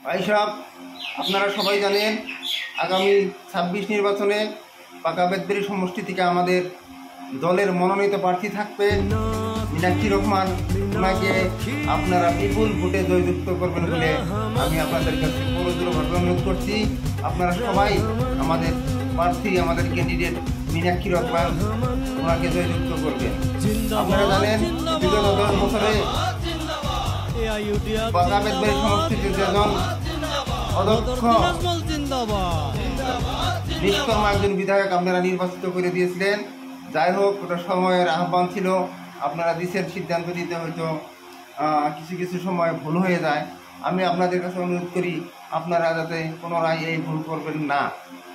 ভাই সাহেব, আপনারা সবাই জানেন আগামী ২৬ নির্বাচনে পাকা বেদবেড়ি সমষ্টি থেকে আমাদের দলের মনোনীত প্রার্থী থাকবে মীনাক্ষী রহমান। ওনাকে আপনারা বিপুল ভোটে জয়যুক্ত করবেন বলে আমি আপনাদের কাছে পুরোদূরভাবে অনুরোধ করছি। আপনারা সবাই আমাদের প্রার্থী, আমাদের ক্যান্ডিডেট মীনাক্ষী রহমান, ওনাকে জয়যুক্ত করবেন। আপনারা জানেন বিগত 10 বছরে পাকা বেদবেড়ি সমষ্টিতে যেজন অধ্যক্ষ নিষ্কর্ম একজন বিধায়ক আপনারা নির্বাচিত করে দিয়েছিলেন। যাই হোক, ওটা সময়ের আহ্বান ছিল, আপনারা দিচ্ছেন, সিদ্ধান্ত নিতে হয়তো কিছু কিছু সময় ভুল হয়ে যায়। আমি আপনাদের কাছে অনুরোধ করি আপনারা যাতে পুনরায় এই ভুল করবেন না।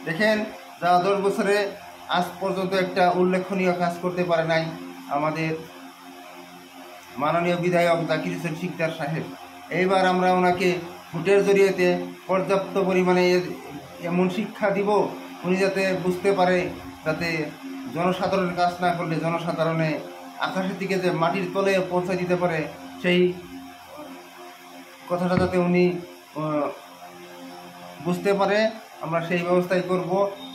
দেখেন, যা 10 বছরে আজ পর্যন্ত একটা উল্লেখনীয় কাজ করতে পারে নাই আমাদের মাননীয় বিধায়ক জাকির হোসেন শিকদার সাহেব। এইবার আমরা ওনাকে ভোটের জরিয়েতে পর্যাপ্ত পরিমাণে এমন শিক্ষা দিব উনি যাতে বুঝতে পারে, যাতে জনসাধারণের কাজ না করলে জনসাধারণে আকাশের দিকে যে মাটির তলে পৌঁছে দিতে পারে, সেই কথাটা যাতে উনি বুঝতে পারে, আমরা সেই ব্যবস্থাই করব।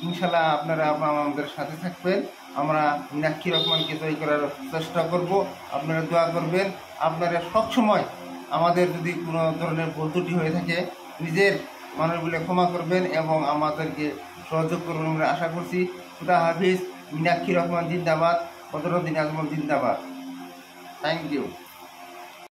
ইনশাল্লাহ আপনারা আমাদের সাথে থাকবেন। আমরা মীনাক্ষী রহমানকে জয় করার চেষ্টা করব। আপনারা দোয়া করবেন। আপনারা সবসময় আমাদের যদি কোনো ধরনের ভুল ত্রুটি হয়ে থাকে নিজের মানুষ বলে ক্ষমা করবেন এবং আমাদেরকে সহযোগ করবেন আমরা আশা করছি। খুদা হাফিজ। মীনাক্ষী রহমান জিন্দাবাদ। বদরুদ্দিন আজমল জিন্দাবাদ। Thank you.